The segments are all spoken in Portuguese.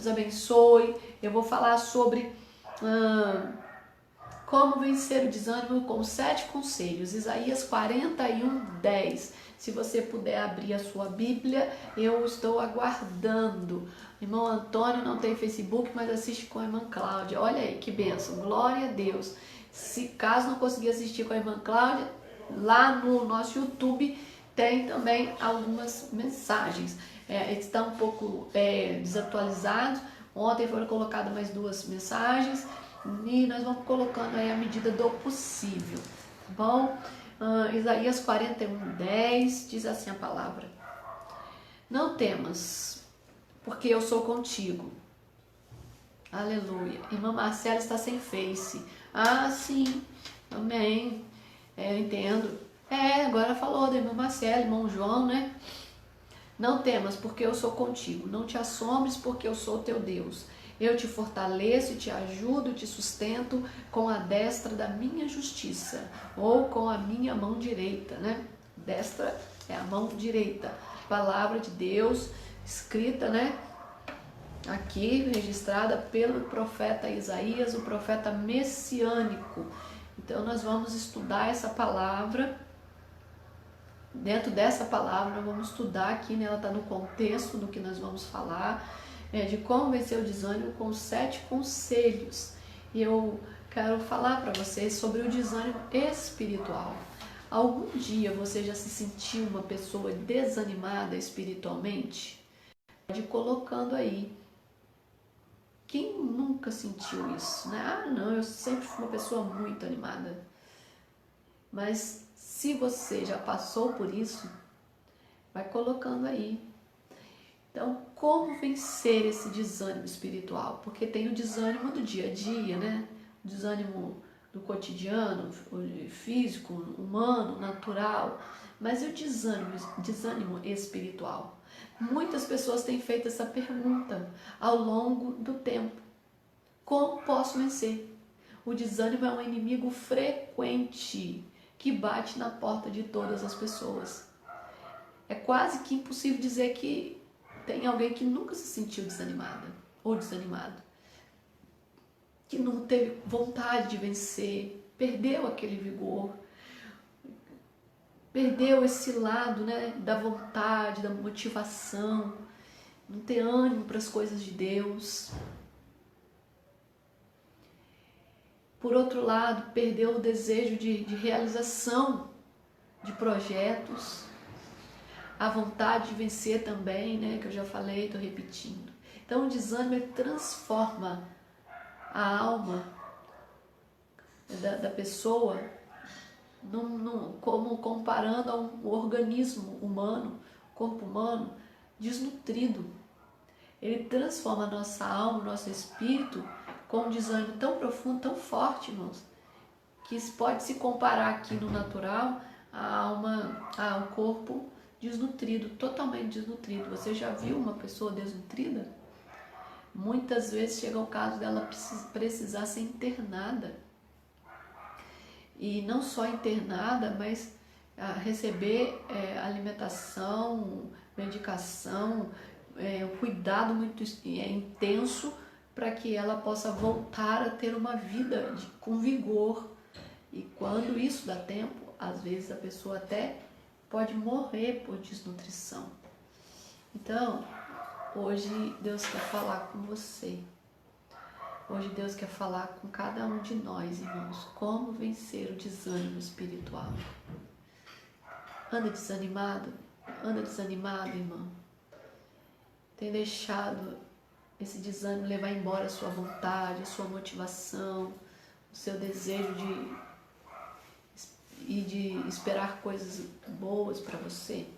Deus abençoe. Eu vou falar sobre como vencer o desânimo com 7 conselhos. Isaías 41:10. Se você puder abrir a sua Bíblia, eu estou aguardando. Irmão Antônio não tem Facebook, mas assiste com a irmã Cláudia. Olha aí que bênção, glória a Deus. Se caso não conseguir assistir com a irmã Cláudia, lá no nosso YouTube tem também algumas mensagens. Está um pouco desatualizado. Ontem foram colocadas mais 2 mensagens e nós vamos colocando aí à medida do possível, tá bom? Isaías 41:10 diz assim a palavra: Não temas, porque eu sou contigo. Aleluia. Irmã Marcela está sem face. Ah, sim, amém. Eu entendo. Agora falou da irmã Marcela, irmão João, né? Não temas, porque eu sou contigo. Não te assombres, porque eu sou teu Deus. Eu te fortaleço, te ajudo, te sustento com a destra da minha justiça, ou com a minha mão direita, né? Destra é a mão direita. Palavra de Deus, escrita, né? Aqui, registrada pelo profeta Isaías, o profeta messiânico. Então, nós vamos estudar essa palavra. Dentro dessa palavra, nós vamos estudar aqui, né? Ela está no contexto do que nós vamos falar, de como vencer o desânimo com 7 conselhos. E eu quero falar para vocês sobre o desânimo espiritual. Algum dia você já se sentiu uma pessoa desanimada espiritualmente? Pode ir colocando aí. Quem nunca sentiu isso, né? Ah, não, eu sempre fui uma pessoa muito animada. Mas se você já passou por isso, vai colocando aí. Então, como vencer esse desânimo espiritual? Porque tem o desânimo do dia a dia, né? O desânimo do cotidiano, físico, humano, natural. Mas e o desânimo espiritual? Muitas pessoas têm feito essa pergunta ao longo do tempo. Como posso vencer? O desânimo é um inimigo frequente que bate na porta de todas as pessoas. É quase que impossível dizer que tem alguém que nunca se sentiu desanimada ou desanimado, que não teve vontade de vencer, perdeu aquele vigor, perdeu esse lado, né, da vontade, da motivação, não ter ânimo para as coisas de Deus. Por outro lado, perdeu o desejo de realização de projetos, a vontade de vencer também, né, que eu já falei, estou repetindo. Então o desânimo transforma a alma da pessoa como comparando a um organismo humano, corpo humano, desnutrido. Ele transforma a nossa alma, o nosso espírito, com um desânimo tão profundo, tão forte, irmãos, que pode se comparar aqui no natural a alma, ao corpo desnutrido, totalmente desnutrido. Você já viu uma pessoa desnutrida? Muitas vezes chega o caso dela precisar ser internada. E não só internada, mas receber alimentação, medicação, um cuidado muito intenso para que ela possa voltar a ter uma vida com vigor. E quando isso dá tempo, às vezes a pessoa até pode morrer por desnutrição. Então, hoje Deus quer falar com você. Hoje Deus quer falar com cada um de nós, irmãos, como vencer o desânimo espiritual. Anda desanimado? Anda desanimado, irmão? Tem deixado esse desânimo levar embora a sua vontade, a sua motivação, o seu desejo de esperar coisas boas para você?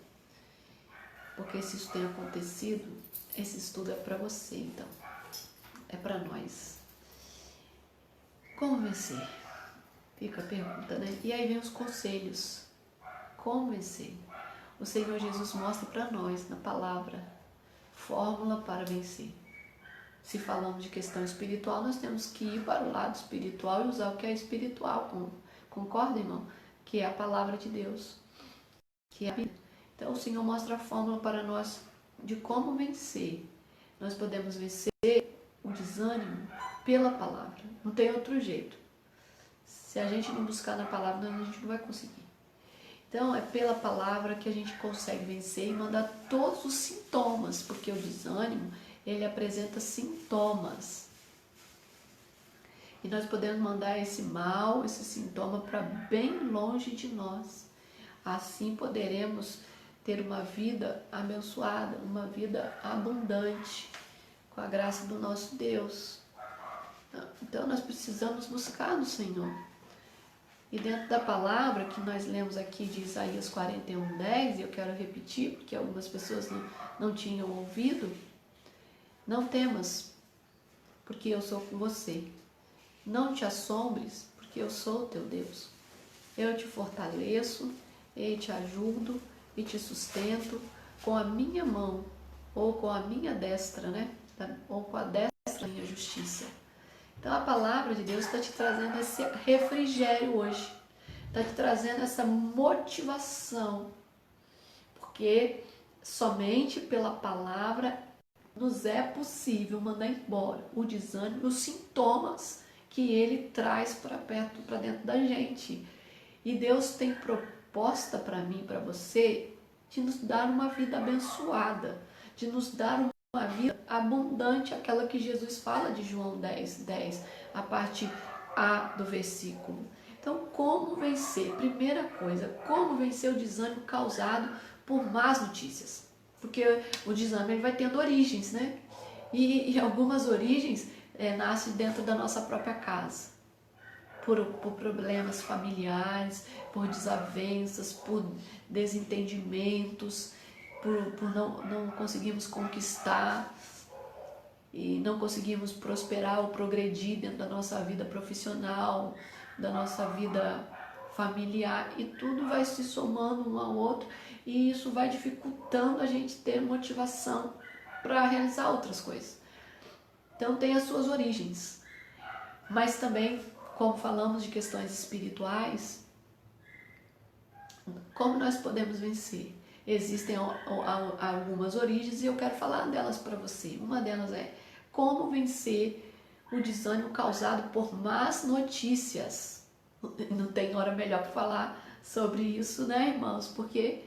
Porque se isso tem acontecido, esse estudo é para você, então. É para nós. Como vencer? Fica a pergunta, né? E aí vem os conselhos. Como vencer? O Senhor Jesus mostra para nós, na palavra, fórmula para vencer. Se falamos de questão espiritual, nós temos que ir para o lado espiritual e usar o que é espiritual. Concorda, irmão? Que é a palavra de Deus. Que é a Bíblia. Então o Senhor mostra a fórmula para nós de como vencer. Nós podemos vencer o desânimo pela palavra. Não tem outro jeito. Se a gente não buscar na palavra, a gente não vai conseguir. Então, é pela palavra que a gente consegue vencer e mandar todos os sintomas, porque o desânimo, ele apresenta sintomas. E nós podemos mandar esse mal, esse sintoma para bem longe de nós. Assim poderemos ter uma vida abençoada, uma vida abundante, com a graça do nosso Deus. Então nós precisamos buscar no Senhor. E dentro da palavra que nós lemos aqui de Isaías 41:10, e eu quero repetir, porque algumas pessoas não tinham ouvido: não temas, porque eu sou com você. Não te assombres, porque eu sou o teu Deus. Eu te fortaleço, e te ajudo e te sustento com a minha mão, ou com a minha destra, né? Ou com a destra da minha justiça. Então a palavra de Deus está te trazendo esse refrigério hoje, está te trazendo essa motivação, porque somente pela palavra nos é possível mandar embora o desânimo, os sintomas que ele traz para perto, para dentro da gente. E Deus tem proposta para mim, para você, de nos dar uma vida abençoada, de nos dar uma vida abundante, aquela que Jesus fala de João 10:10, a parte A do versículo. Então, como vencer? Primeira coisa, como vencer o desânimo causado por más notícias? Porque o desânimo ele vai tendo origens, né? E algumas origens nascem dentro da nossa própria casa. Por problemas familiares, por desavenças, por desentendimentos, por não conseguirmos conquistar e não conseguimos prosperar ou progredir dentro da nossa vida profissional, da nossa vida familiar, e tudo vai se somando um ao outro, e isso vai dificultando a gente ter motivação para realizar outras coisas. Então tem as suas origens, mas também, como falamos de questões espirituais, como nós podemos vencer? Existem algumas origens e eu quero falar delas para você. Uma delas é como vencer o desânimo causado por más notícias. Não tem hora melhor para falar sobre isso, né, irmãos? Porque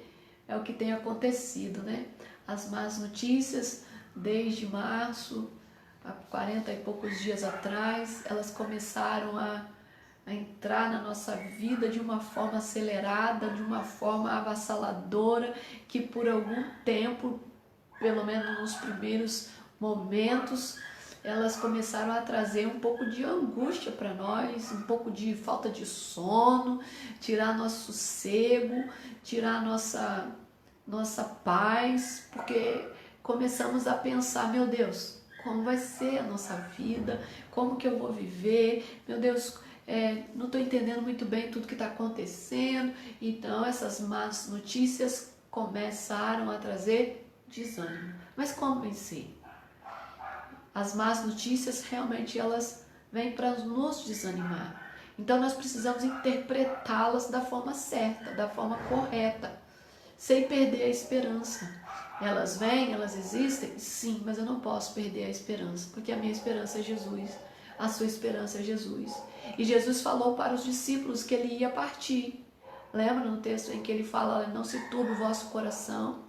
é o que tem acontecido, né? As más notícias, desde março, há 40 e poucos dias atrás, elas começaram a entrar na nossa vida de uma forma acelerada, de uma forma avassaladora, que por algum tempo, pelo menos nos primeiros momentos, elas começaram a trazer um pouco de angústia para nós, um pouco de falta de sono, tirar nosso sossego, tirar nossa paz, porque começamos a pensar: meu Deus, como vai ser a nossa vida? Como que eu vou viver? Meu Deus, não estou entendendo muito bem tudo que está acontecendo. Então essas más notícias começaram a trazer desânimo. Mas como vencer? As más notícias realmente elas vêm para nos desanimar. Então nós precisamos interpretá-las da forma certa, da forma correta, sem perder a esperança. Elas vêm, elas existem? Sim, mas eu não posso perder a esperança, porque a minha esperança é Jesus, a sua esperança é Jesus. E Jesus falou para os discípulos que ele ia partir. Lembra no texto em que ele fala: não se turbe o vosso coração,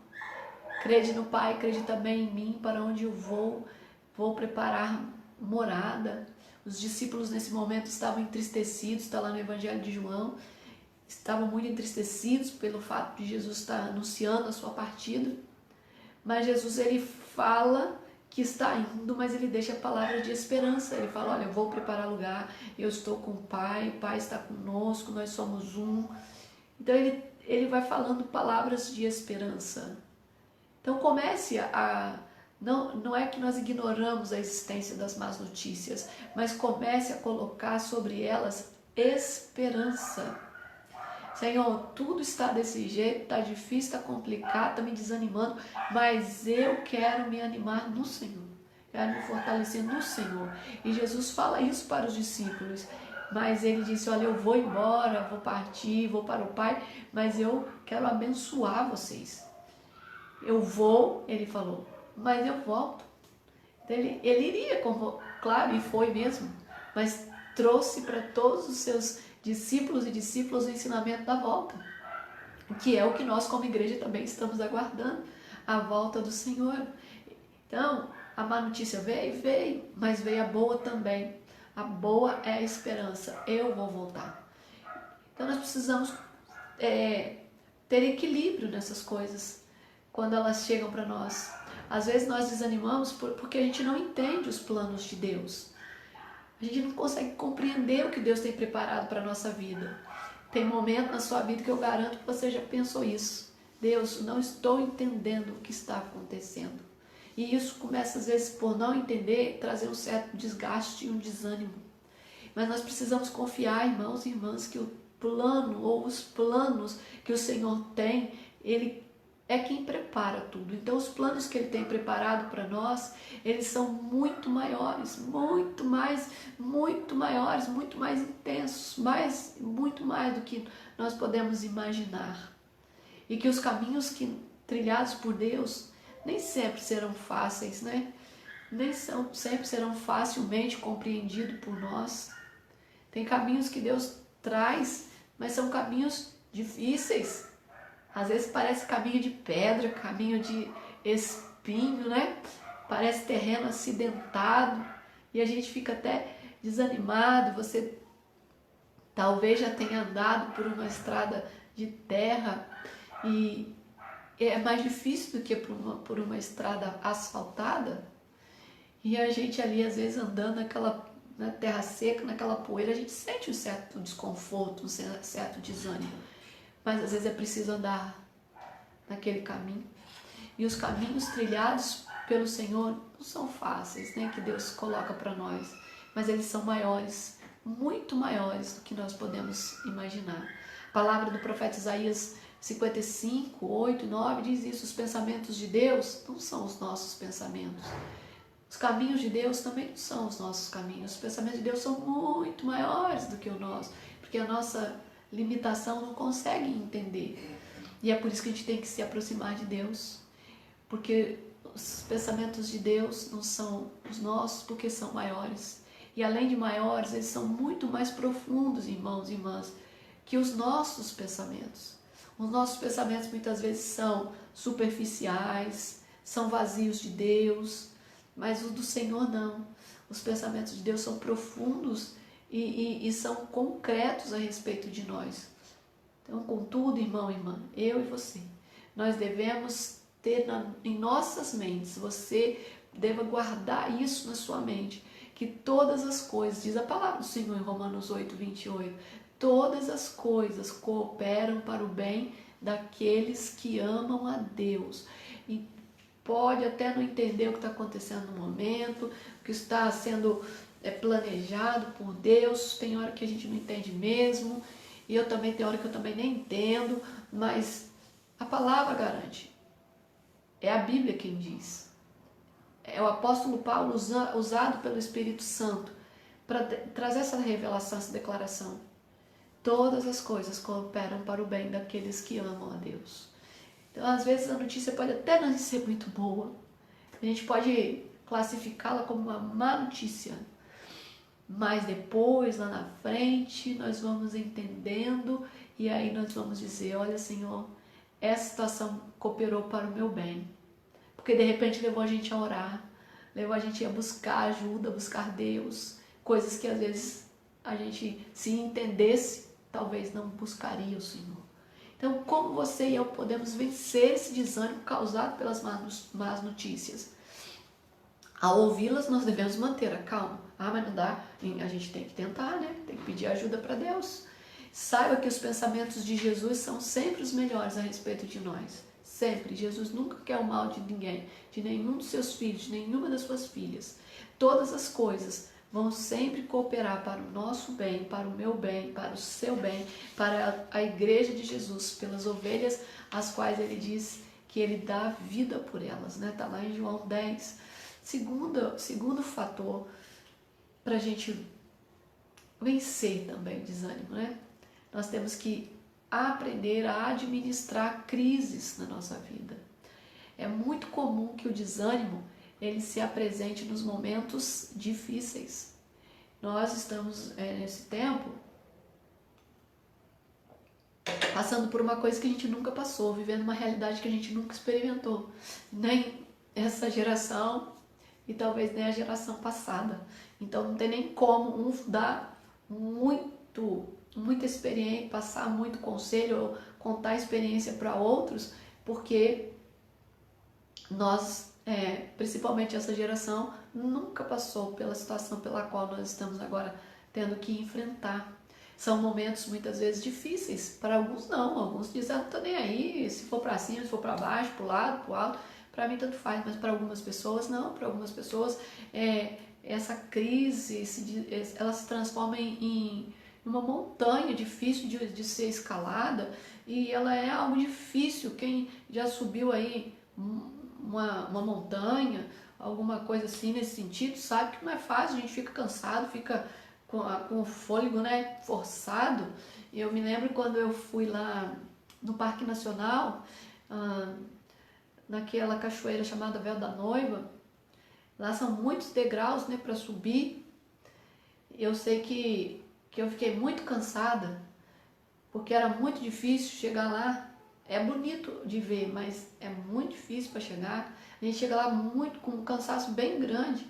crede no Pai, crede também em mim, para onde eu vou preparar morada. Os discípulos nesse momento estavam entristecidos, está lá no Evangelho de João, estavam muito entristecidos pelo fato de Jesus estar anunciando a sua partida. Mas Jesus ele fala que está indo, mas ele deixa a palavra de esperança. Ele fala: olha, eu vou preparar lugar, eu estou com o Pai está conosco, nós somos um. Então ele vai falando palavras de esperança. Então comece não é que nós ignoramos a existência das más notícias, mas comece a colocar sobre elas esperança. Senhor, tudo está desse jeito, está difícil, está complicado, está me desanimando, mas eu quero me animar no Senhor, quero me fortalecer no Senhor. E Jesus fala isso para os discípulos, mas ele disse: olha, eu vou embora, vou partir, vou para o Pai, mas eu quero abençoar vocês. Eu vou, ele falou, mas eu volto. Então, ele iria, claro, e foi mesmo, mas trouxe para todos os seus discípulos e discípulas o ensinamento da volta, que é o que nós como igreja também estamos aguardando, a volta do Senhor. Então, a má notícia veio, mas veio a boa também. A boa é a esperança, eu vou voltar. Então nós precisamos ter equilíbrio nessas coisas, quando elas chegam para nós. Às vezes nós desanimamos porque a gente não entende os planos de Deus. A gente não consegue compreender o que Deus tem preparado para a nossa vida. Tem momento na sua vida que eu garanto que você já pensou isso. Deus, não estou entendendo o que está acontecendo. E isso começa às vezes por não entender, trazer um certo desgaste e um desânimo. Mas nós precisamos confiar, irmãos e irmãs, que o plano ou os planos que o Senhor tem, Ele é quem prepara tudo. Então os planos que Ele tem preparado para nós, eles são muito maiores, muito maiores, muito mais intensos, muito mais do que nós podemos imaginar. E que os caminhos trilhados por Deus nem sempre serão fáceis, né? Nem sempre serão facilmente compreendidos por nós. Tem caminhos que Deus traz, mas são caminhos difíceis. Às vezes parece caminho de pedra, caminho de espinho, né? Parece terreno acidentado e a gente fica até desanimado. Você talvez já tenha andado por uma estrada de terra e é mais difícil do que por uma estrada asfaltada. E a gente ali, às vezes, andando na terra seca, naquela poeira, a gente sente um certo desconforto, um certo desânimo. Mas às vezes é preciso andar naquele caminho. E os caminhos trilhados pelo Senhor não são fáceis, né, que Deus coloca para nós. Mas eles são maiores, muito maiores do que nós podemos imaginar. A palavra do profeta Isaías 55, 8, 9 diz isso: os pensamentos de Deus não são os nossos pensamentos. Os caminhos de Deus também não são os nossos caminhos. Os pensamentos de Deus são muito maiores do que o nosso, porque a nossa limitação não consegue entender. E é por isso que a gente tem que se aproximar de Deus, porque os pensamentos de Deus não são os nossos, porque são maiores. E além de maiores, eles são muito mais profundos, irmãos e irmãs, que os nossos pensamentos. Os nossos pensamentos muitas vezes são superficiais, são vazios de Deus, mas os do Senhor não. Os pensamentos de Deus são profundos e são concretos a respeito de nós. Então, contudo, irmão e irmã, eu e você, nós devemos ter em nossas mentes, você deva guardar isso na sua mente, que todas as coisas, diz a palavra do Senhor em Romanos 8, 28, todas as coisas cooperam para o bem daqueles que amam a Deus. E pode até não entender o que está acontecendo no momento, o que está sendo planejado por Deus, tem hora que a gente não entende mesmo, e eu também tem hora que eu também nem entendo, mas a palavra garante. É a Bíblia quem diz. É o apóstolo Paulo usado pelo Espírito Santo para trazer essa revelação, essa declaração. Todas as coisas cooperam para o bem daqueles que amam a Deus. Então, às vezes, a notícia pode até não ser muito boa. A gente pode classificá-la como uma má notícia. Mas depois, lá na frente, nós vamos entendendo e aí nós vamos dizer: olha, Senhor, essa situação cooperou para o meu bem. Porque de repente levou a gente a orar, levou a gente a buscar ajuda, a buscar Deus. Coisas que às vezes a gente, se entendesse, talvez não buscaria o Senhor. Então, como você e eu podemos vencer esse desânimo causado pelas más notícias? Ao ouvi-las, nós devemos manter a calma. Mas não dá, a gente tem que tentar, né? Tem que pedir ajuda para Deus. Saiba que os pensamentos de Jesus são sempre os melhores a respeito de nós. Sempre. Jesus nunca quer o mal de ninguém, de nenhum dos seus filhos, de nenhuma das suas filhas. Todas as coisas vão sempre cooperar para o nosso bem, para o meu bem, para o seu bem, para a igreja de Jesus, pelas ovelhas, as quais ele diz que ele dá vida por elas, né? Está lá em João 10. Segundo fator para a gente vencer também o desânimo, né? Nós temos que aprender a administrar crises na nossa vida. É muito comum que o desânimo ele se apresente nos momentos difíceis. Nós estamos nesse tempo passando por uma coisa que a gente nunca passou, vivendo uma realidade que a gente nunca experimentou, nem essa geração e talvez nem a geração passada. Então não tem nem como um dar muita experiência, passar muito conselho ou contar experiência para outros, porque nós, principalmente essa geração, nunca passou pela situação pela qual nós estamos agora tendo que enfrentar. São momentos muitas vezes difíceis, para alguns não, alguns dizem, não tô nem aí, se for para cima, se for para baixo, para o lado, para o alto, para mim tanto faz, mas para algumas pessoas não, para algumas pessoas essa crise, ela se transforma em uma montanha difícil de ser escalada, e ela é algo difícil. Quem já subiu aí uma montanha, alguma coisa assim nesse sentido, sabe que não é fácil, a gente fica cansado, fica com o fôlego, né, forçado. E eu me lembro quando eu fui lá no Parque Nacional, naquela cachoeira chamada Véu da Noiva, lá são muitos degraus, né, para subir. Eu sei que eu fiquei muito cansada, porque era muito difícil chegar lá. É bonito de ver, mas é muito difícil para chegar. A gente chega lá muito com um cansaço bem grande.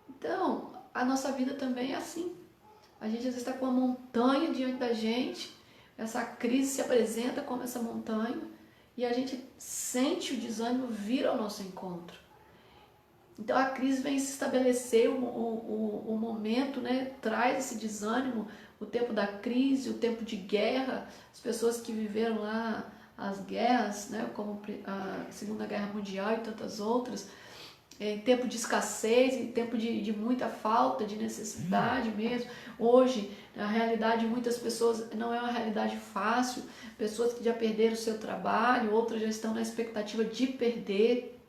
Então, a nossa vida também é assim. A gente às vezes está com uma montanha diante da gente, essa crise se apresenta como essa montanha, e a gente sente o desânimo vir ao nosso encontro. Então a crise vem se estabelecer, o momento, né, traz esse desânimo, o tempo da crise, o tempo de guerra, as pessoas que viveram lá as guerras, né, como a Segunda Guerra Mundial e tantas outras, em tempo de escassez, em tempo de muita falta, de necessidade mesmo. Hoje, a realidade de muitas pessoas não é uma realidade fácil, pessoas que já perderam o seu trabalho, outras já estão na expectativa de perder.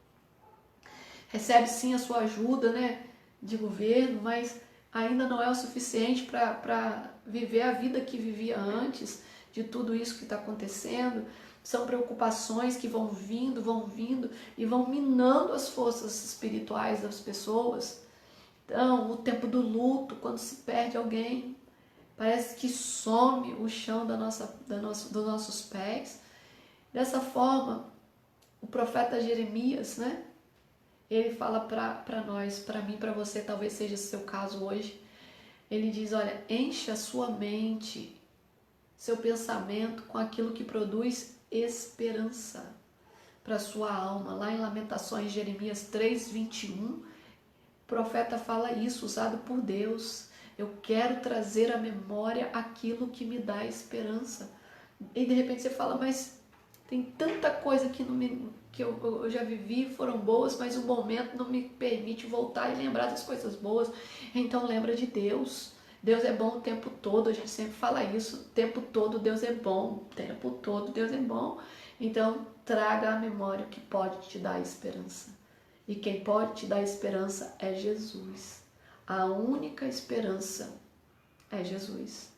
Recebe sim a sua ajuda, né, de governo, mas ainda não é o suficiente para viver a vida que vivia antes de tudo isso que está acontecendo. São preocupações que vão vindo e vão minando as forças espirituais das pessoas. Então, o tempo do luto, quando se perde alguém, parece que some o chão dos nossos pés. Dessa forma, o profeta Jeremias, né? Ele fala para nós, para mim, para você, talvez seja esse seu caso hoje. Ele diz, olha, enche a sua mente, seu pensamento com aquilo que produz esperança para a sua alma. Lá em Lamentações, Jeremias 3:21, o profeta fala isso, usado por Deus. Eu quero trazer à memória aquilo que me dá esperança. E de repente você fala, mas tem tanta coisa que eu já vivi, foram boas, mas o momento não me permite voltar e lembrar das coisas boas. Então lembra de Deus. Deus é bom o tempo todo, a gente sempre fala isso, o tempo todo Deus é bom, o tempo todo Deus é bom. Então traga à memória o que pode te dar esperança. E quem pode te dar esperança é Jesus. A única esperança é Jesus.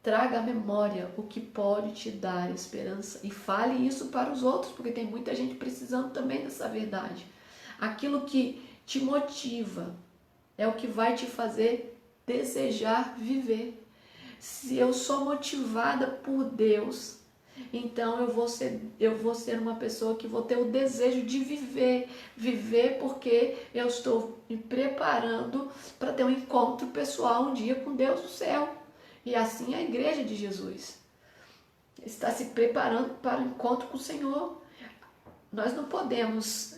Traga à memória o que pode te dar esperança e fale isso para os outros, porque tem muita gente precisando também dessa verdade. Aquilo que te motiva é o que vai te fazer desejar viver. Se eu sou motivada por Deus, então eu vou ser uma pessoa que vou ter o desejo de viver porque eu estou me preparando para ter um encontro pessoal um dia com Deus no céu. E assim é a igreja de Jesus está se preparando para o encontro com o Senhor. Nós não podemos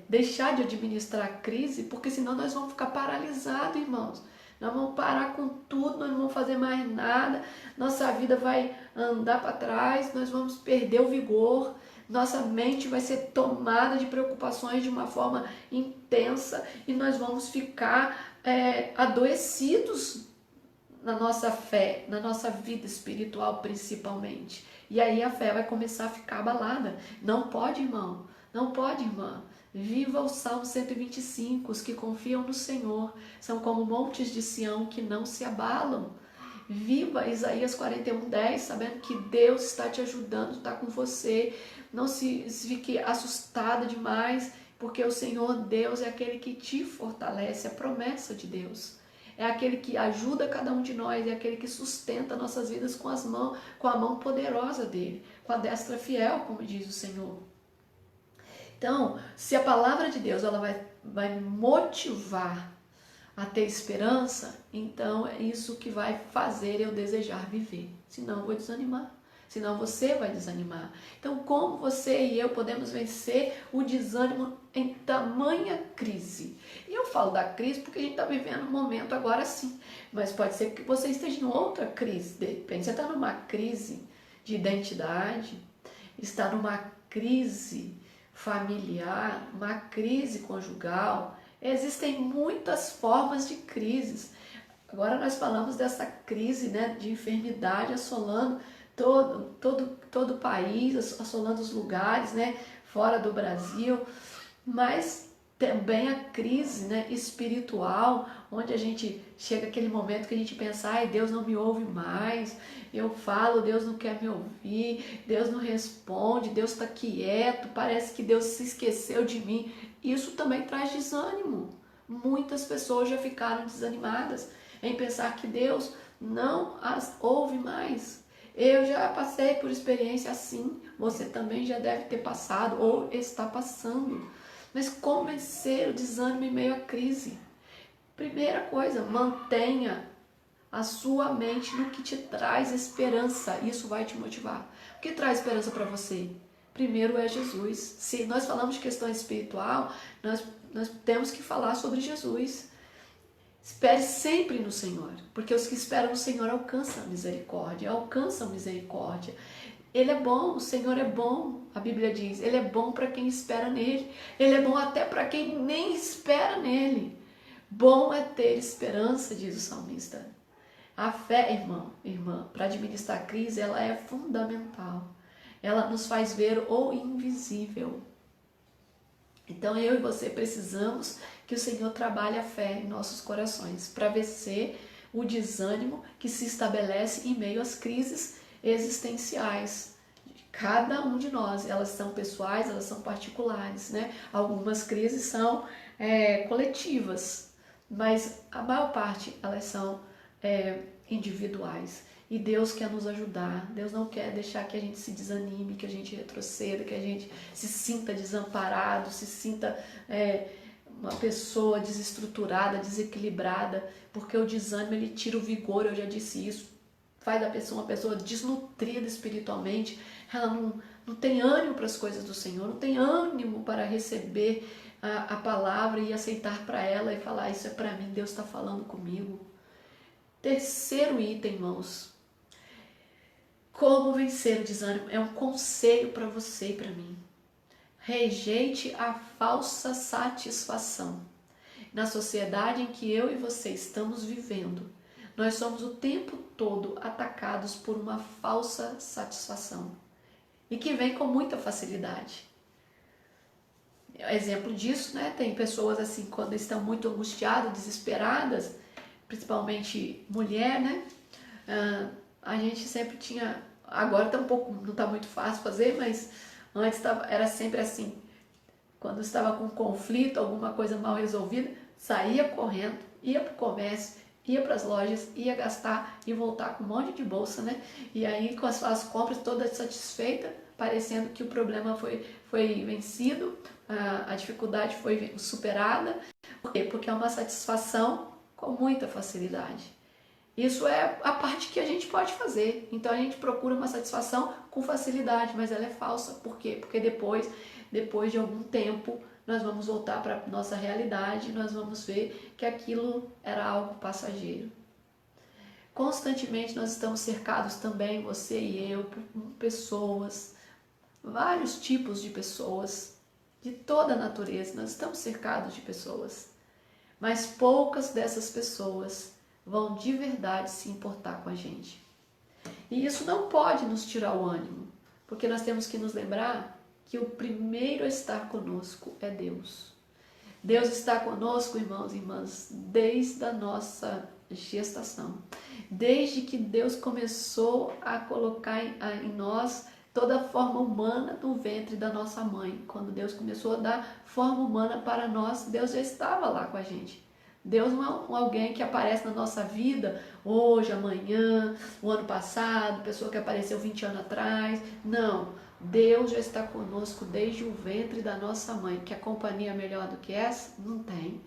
deixar de administrar a crise, porque senão nós vamos ficar paralisados, irmãos. Nós vamos parar com tudo, nós não vamos fazer mais nada, nossa vida vai andar para trás, nós vamos perder o vigor, nossa mente vai ser tomada de preocupações de uma forma intensa e nós vamos ficar adoecidos na nossa fé, na nossa vida espiritual principalmente. E aí a fé vai começar a ficar abalada. Não pode, irmão, não pode, irmã. Viva o Salmo 125, os que confiam no Senhor são como montes de Sião que não se abalam. Viva Isaías 41:10, sabendo que Deus está te ajudando, está com você. Não se fique assustada demais porque o Senhor Deus é aquele que te fortalece, é a promessa de Deus. É aquele que ajuda cada um de nós, é aquele que sustenta nossas vidas com com a mão poderosa dele, com a destra fiel, como diz o Senhor. Então, se a palavra de Deus ela vai me motivar a ter esperança, então é isso que vai fazer eu desejar viver. Senão eu vou desanimar. Senão você vai desanimar. Então, como você e eu podemos vencer o desânimo em tamanha crise? E eu falo da crise porque a gente está vivendo um momento agora sim. Mas pode ser que você esteja em outra crise. De repente você está numa crise de identidade, está numa crise familiar, uma crise conjugal. Existem muitas formas de crises. Agora nós falamos dessa crise, né, de enfermidade assolando todo o país, assolando os lugares, né, fora do Brasil, mas também a crise, né, espiritual, onde a gente chega aquele momento que a gente pensa, ai, Deus não me ouve mais, eu falo, Deus não quer me ouvir, Deus não responde, Deus está quieto, parece que Deus se esqueceu de mim. Isso também traz desânimo. Muitas pessoas já ficaram desanimadas em pensar que Deus não as ouve mais. Eu já passei por experiência assim, você também já deve ter passado ou está passando. Mas como vencer o desânimo em meio à crise? Primeira coisa, mantenha a sua mente no que te traz esperança. Isso vai te motivar. O que traz esperança para você? Primeiro é Jesus. Se nós falamos de questão espiritual, nós temos que falar sobre Jesus. Espere sempre no Senhor, porque os que esperam no Senhor alcançam a misericórdia, Ele é bom, o Senhor é bom, a Bíblia diz, Ele é bom para quem espera nele, Ele é bom até para quem nem espera nele. Bom é ter esperança, diz o salmista. A fé, irmã, para administrar a crise, ela é fundamental. Ela nos faz ver o invisível. Então eu e você precisamos que o Senhor trabalhe a fé em nossos corações para vencer o desânimo que se estabelece em meio às crises existenciais. Cada um de nós, elas são pessoais, elas são particulares, né? Algumas crises são coletivas, mas a maior parte elas são individuais. E Deus quer nos ajudar. Deus não quer deixar que a gente se desanime, que a gente retroceda, que a gente se sinta desamparado, se sinta uma pessoa desestruturada, desequilibrada, porque o desânimo ele tira o vigor, eu já disse isso, faz da pessoa uma pessoa desnutrida espiritualmente, ela não tem ânimo para as coisas do Senhor, não tem ânimo para receber a palavra e aceitar para ela e falar, isso é para mim, Deus está falando comigo. Terceiro item, irmãos, como vencer o desânimo? É um conselho para você e para mim. Rejeite a falsa satisfação. Na sociedade em que eu e você estamos vivendo, nós somos o tempo todo atacados por uma falsa satisfação e que vem com muita facilidade. Exemplo disso, né? Tem pessoas assim, quando estão muito angustiadas, desesperadas, principalmente mulher, né? A gente sempre tinha, agora tá um pouco, não está muito fácil fazer, mas antes era sempre assim, quando estava com conflito, alguma coisa mal resolvida, saía correndo, ia para o comércio, ia para as lojas, ia gastar e voltar com um monte de bolsa, né? E aí com as suas compras toda satisfeita, parecendo que o problema foi vencido, a dificuldade foi superada. Por quê? Porque é uma satisfação com muita facilidade. Isso é a parte que a gente pode fazer. Então a gente procura uma satisfação com facilidade, mas ela é falsa. Por quê? Porque depois de algum tempo, nós vamos voltar para a nossa realidade e nós vamos ver que aquilo era algo passageiro. Constantemente nós estamos cercados também, você e eu, por pessoas, vários tipos de pessoas, de toda a natureza. Nós estamos cercados de pessoas, mas poucas dessas pessoas vão de verdade se importar com a gente. E isso não pode nos tirar o ânimo, porque nós temos que nos lembrar que o primeiro a estar conosco é Deus. Deus está conosco, irmãos e irmãs, desde a nossa gestação. Desde que Deus começou a colocar em nós toda a forma humana do ventre da nossa mãe. Quando Deus começou a dar forma humana para nós, Deus já estava lá com a gente. Deus não é alguém que aparece na nossa vida hoje, amanhã, o ano passado, pessoa que apareceu 20 anos atrás. Não, Deus já está conosco desde o ventre da nossa mãe. Que a companhia melhor do que essa? Não tem.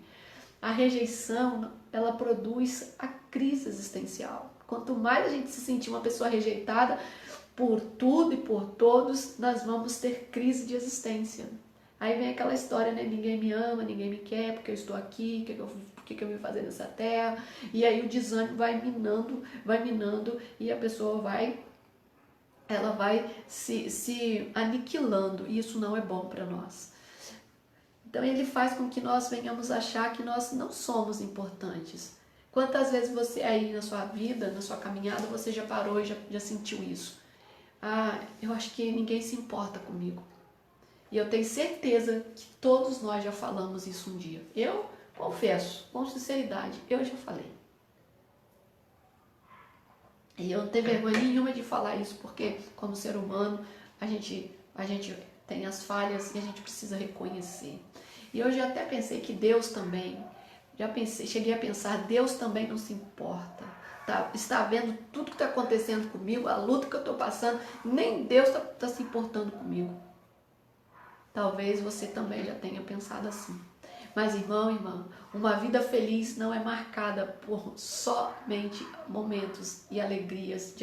A rejeição, ela produz a crise existencial. Quanto mais a gente se sentir uma pessoa rejeitada por tudo e por todos, nós vamos ter crise de existência. Aí vem aquela história, né? Ninguém me ama, ninguém me quer, porque eu estou aqui, o que eu vim fazer nessa terra? E aí o desânimo vai minando e a pessoa vai se aniquilando. E isso não é bom para nós. Então ele faz com que nós venhamos achar que nós não somos importantes. Quantas vezes você aí na sua vida, na sua caminhada, você já parou e já sentiu isso? Ah, eu acho que ninguém se importa comigo. E eu tenho certeza que todos nós já falamos isso um dia. Eu confesso, com sinceridade, eu já falei. E eu não tenho vergonha nenhuma de falar isso, porque como ser humano, a gente tem as falhas e a gente precisa reconhecer. E hoje eu até pensei que Deus também, cheguei a pensar, Deus também não se importa. Está vendo tudo que está acontecendo comigo, a luta que eu estou passando, nem Deus está se importando comigo. Talvez você também já tenha pensado assim. Mas irmão, irmã, uma vida feliz não é marcada por somente momentos de alegrias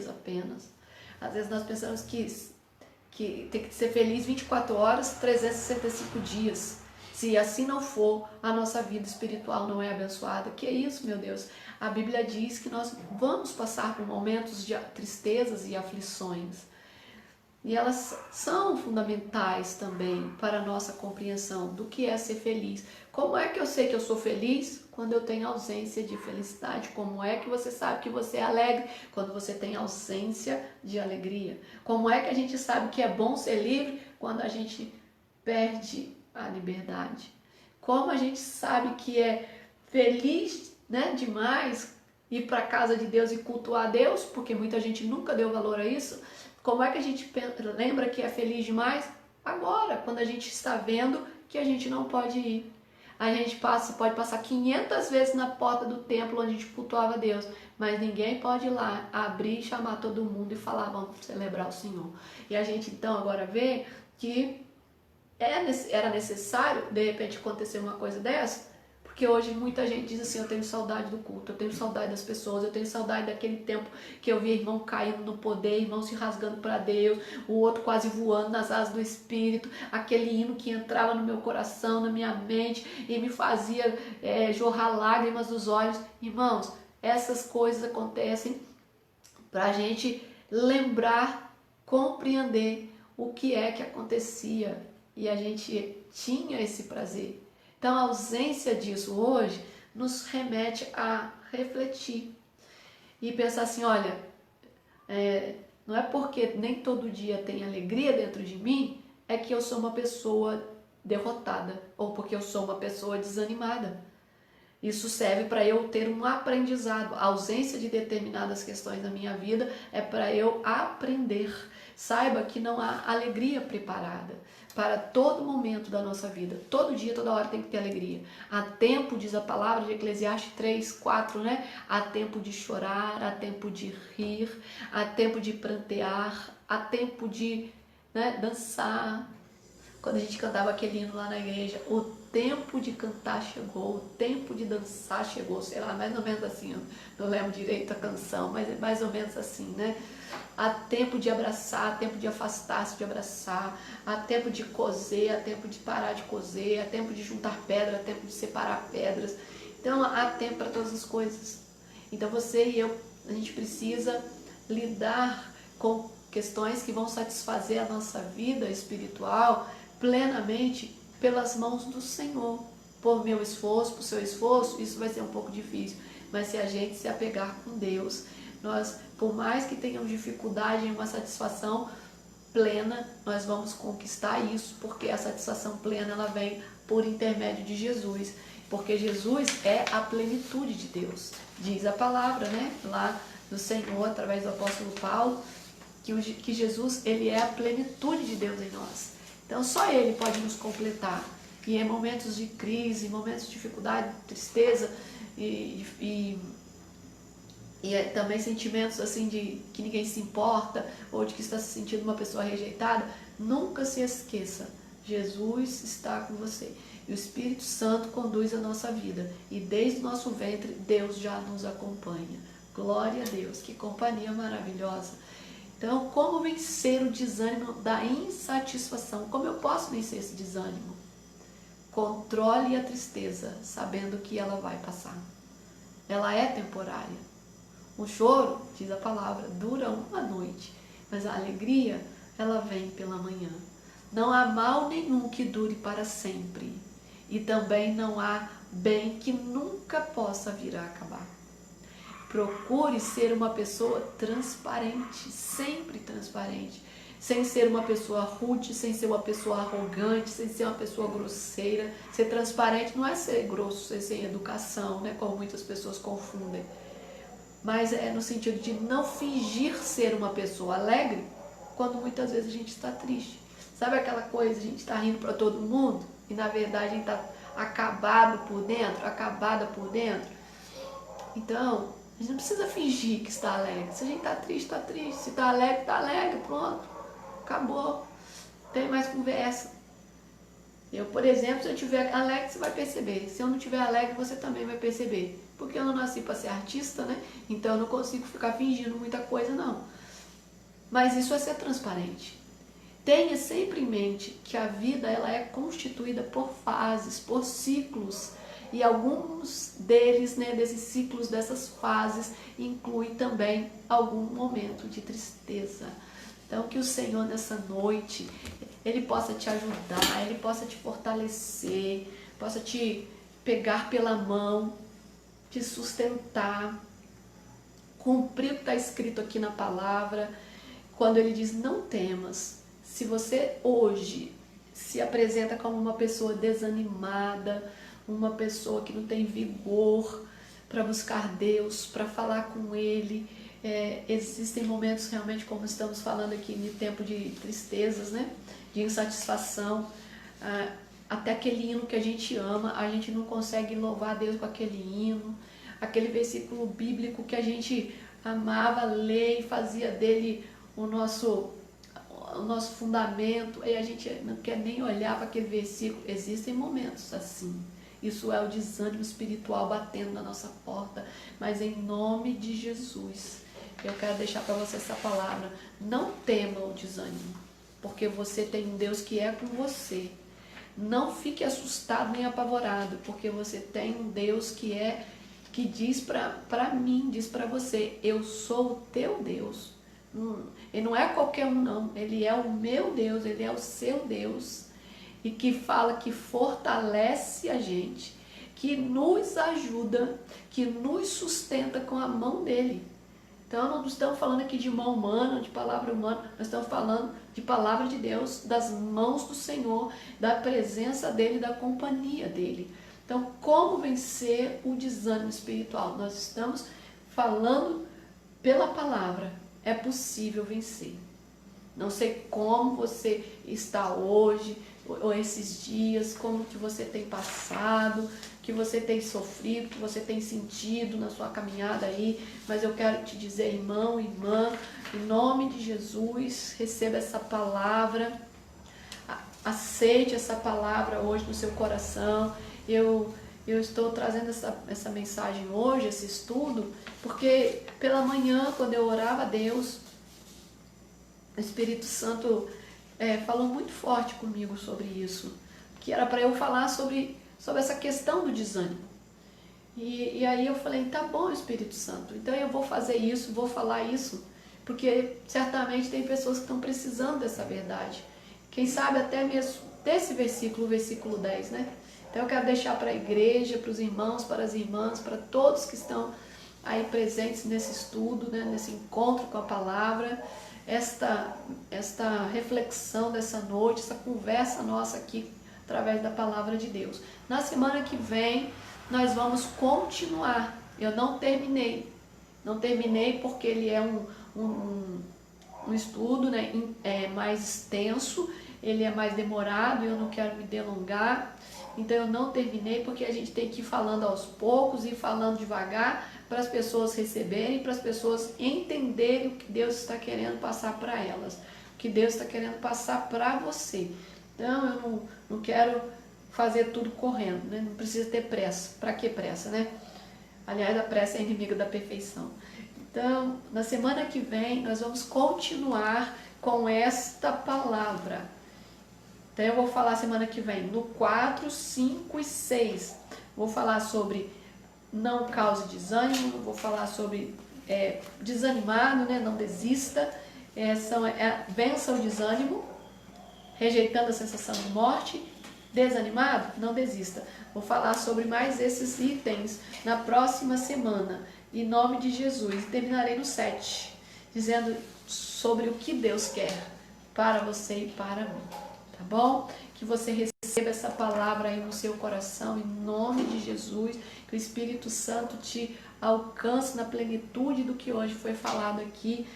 apenas. Às vezes nós pensamos que tem que ser feliz 24 horas, 365 dias. Se assim não for, a nossa vida espiritual não é abençoada. Que é isso, meu Deus? A Bíblia diz que nós vamos passar por momentos de tristezas e aflições. E elas são fundamentais também para a nossa compreensão do que é ser feliz. Como é que eu sei que eu sou feliz? Quando eu tenho ausência de felicidade. Como é que você sabe que você é alegre? Quando você tem ausência de alegria. Como é que a gente sabe que é bom ser livre? Quando a gente perde a liberdade. Como a gente sabe que é feliz, né, demais ir para a casa de Deus e cultuar a Deus? Porque muita gente nunca deu valor a isso. Como é que a gente lembra que é feliz demais? Agora, quando a gente está vendo que a gente não pode ir. A gente pode passar 500 vezes na porta do templo onde a gente cultuava Deus, mas ninguém pode ir lá, abrir e chamar todo mundo e falar, vamos celebrar o Senhor. E a gente então agora vê que era necessário, de repente, acontecer uma coisa dessa, porque hoje muita gente diz assim, eu tenho saudade do culto, eu tenho saudade das pessoas, eu tenho saudade daquele tempo que eu via irmão caindo no poder, irmão se rasgando para Deus, o outro quase voando nas asas do Espírito, aquele hino que entrava no meu coração, na minha mente e me fazia jorrar lágrimas dos olhos. Irmãos, essas coisas acontecem para a gente lembrar, compreender o que é que acontecia e a gente tinha esse prazer. Então a ausência disso hoje nos remete a refletir e pensar assim, olha, não é porque nem todo dia tem alegria dentro de mim, é que eu sou uma pessoa derrotada ou porque eu sou uma pessoa desanimada. Isso serve para eu ter um aprendizado. A ausência de determinadas questões na minha vida é para eu aprender. Saiba que não há alegria preparada para todo momento da nossa vida. Todo dia, toda hora tem que ter alegria. Há tempo, diz a palavra de Eclesiastes 3, 4, né? Há tempo de chorar, há tempo de rir, há tempo de prantear, há tempo de dançar. Quando a gente cantava aquele hino lá na igreja, o tempo de cantar chegou, o tempo de dançar chegou, sei lá, mais ou menos assim, eu não lembro direito a canção, mas é mais ou menos assim, né? Há tempo de abraçar, há tempo de afastar-se de abraçar, há tempo de coser, há tempo de parar de coser, há tempo de juntar pedra, há tempo de separar pedras. Então há tempo para todas as coisas. Então você e eu, a gente precisa lidar com questões que vão satisfazer a nossa vida espiritual plenamente pelas mãos do Senhor. Por meu esforço, por seu esforço, isso vai ser um pouco difícil. Mas se a gente se apegar com Deus, nós, por mais que tenhamos dificuldade em uma satisfação plena, nós vamos conquistar isso, porque a satisfação plena ela vem por intermédio de Jesus. Porque Jesus é a plenitude de Deus. Diz a palavra, né? Lá do Senhor, através do apóstolo Paulo, que Jesus, ele é a plenitude de Deus em nós. Então só ele pode nos completar. E em momentos de crise, em momentos de dificuldade, tristeza e também sentimentos assim de que ninguém se importa ou de que está se sentindo uma pessoa rejeitada, nunca se esqueça, Jesus está com você. E o Espírito Santo conduz a nossa vida. E desde o nosso ventre, Deus já nos acompanha. Glória a Deus, que companhia maravilhosa. Então, como vencer o desânimo da insatisfação? Como eu posso vencer esse desânimo? Controle a tristeza, sabendo que ela vai passar. Ela é temporária. O choro, diz a palavra, dura uma noite, mas a alegria, ela vem pela manhã. Não há mal nenhum que dure para sempre, e também não há bem que nunca possa vir a acabar. Procure ser uma pessoa transparente, sempre transparente, sem ser uma pessoa rude, sem ser uma pessoa arrogante, sem ser uma pessoa grosseira. Ser transparente não é ser grosso, ser sem educação, né, como muitas pessoas confundem. Mas é no sentido de não fingir ser uma pessoa alegre, quando muitas vezes a gente está triste. Sabe aquela coisa, a gente está rindo para todo mundo, e na verdade a gente está acabado por dentro, acabada por dentro. Então, a gente não precisa fingir que está alegre. Se a gente está triste. Se está alegre, pronto. Acabou. Não tem mais conversa. Eu, por exemplo, se eu estiver alegre, você vai perceber. Se eu não estiver alegre, você também vai perceber. Porque eu não nasci para ser artista, né? Então eu não consigo ficar fingindo muita coisa, não. Mas isso é ser transparente. Tenha sempre em mente que a vida ela é constituída por fases, por ciclos. E alguns deles, né, desses ciclos, dessas fases, incluem também algum momento de tristeza. Então, que o Senhor nessa noite, Ele possa te ajudar, Ele possa te fortalecer, possa te pegar pela mão, te sustentar, cumprir o que está escrito aqui na palavra, quando Ele diz, não temas. Se você hoje se apresenta como uma pessoa desanimada, uma pessoa que não tem vigor para buscar Deus, para falar com Ele. Existem momentos realmente, como estamos falando aqui, de tempo de tristezas, né? De insatisfação. Até aquele hino que a gente ama, a gente não consegue louvar a Deus com aquele hino. Aquele versículo bíblico que a gente amava ler e fazia dele o nosso fundamento, e a gente não quer nem olhar para aquele versículo. Existem momentos assim. Isso é o desânimo espiritual batendo na nossa porta. Mas em nome de Jesus, eu quero deixar para você essa palavra. Não tema o desânimo, porque você tem um Deus que é com você. Não fique assustado nem apavorado, porque você tem um Deus que diz para mim, diz para você, eu sou o teu Deus. Ele não é qualquer um, não. Ele é o meu Deus, ele é o seu Deus. E que fala que fortalece a gente, que nos ajuda, que nos sustenta com a mão dele. Então não estamos falando aqui de mão humana, de palavra humana, nós estamos falando de palavra de Deus, das mãos do Senhor, da presença dele, da companhia dele. Então, como vencer o desânimo espiritual? Nós estamos falando pela palavra, é possível vencer. Não sei como você está hoje, ou esses dias, como que você tem passado, que você tem sofrido, que você tem sentido na sua caminhada aí, mas eu quero te dizer, irmão, irmã, em nome de Jesus, receba essa palavra, aceite essa palavra hoje no seu coração. Eu estou trazendo essa mensagem hoje, esse estudo, porque pela manhã, quando eu orava a Deus, o Espírito Santo falou muito forte comigo sobre isso, que era para eu falar sobre essa questão do desânimo. E aí eu falei, tá bom, Espírito Santo, então eu vou fazer isso, vou falar isso, porque certamente tem pessoas que estão precisando dessa verdade. Quem sabe até mesmo desse versículo, o versículo 10, né? Então eu quero deixar para a igreja, para os irmãos, para as irmãs, para todos que estão aí presentes nesse estudo, né? Nesse encontro com a palavra, esta reflexão dessa noite, essa conversa nossa aqui, através da palavra de Deus. Na semana que vem, nós vamos continuar. Eu não terminei porque ele é um um estudo, né, mais extenso, ele é mais demorado e eu não quero me delongar, então eu não terminei porque a gente tem que ir falando aos poucos e falando devagar para as pessoas receberem, para as pessoas entenderem o que Deus está querendo passar para elas, o que Deus está querendo passar para você. Então eu não quero fazer tudo correndo, né? Não precisa ter pressa. Para que pressa, né? Aliás, a pressa é inimiga da perfeição. Então, na semana que vem, nós vamos continuar com esta palavra. Então, eu vou falar semana que vem no 4, 5 e 6. Vou falar sobre não cause desânimo, vou falar sobre desanimado, né? Não desista. Vença o desânimo, rejeitando a sensação de morte. Desanimado? Não desista. Vou falar sobre mais esses itens na próxima semana, em nome de Jesus. E terminarei no 7, dizendo sobre o que Deus quer para você e para mim. Tá bom? Que você receba essa palavra aí no seu coração, em nome de Jesus. Que o Espírito Santo te alcance na plenitude do que hoje foi falado aqui,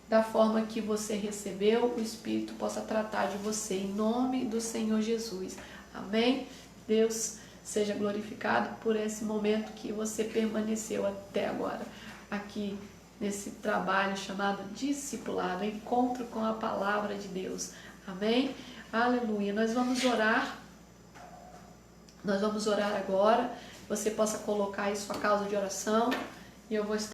da forma que você recebeu, o Espírito possa tratar de você, em nome do Senhor Jesus. Amém? Deus seja glorificado por esse momento que você permaneceu até agora, aqui nesse trabalho chamado discipulado, encontro com a palavra de Deus. Amém? Aleluia. Nós vamos orar agora. Você possa colocar aí sua causa de oração e eu vou estar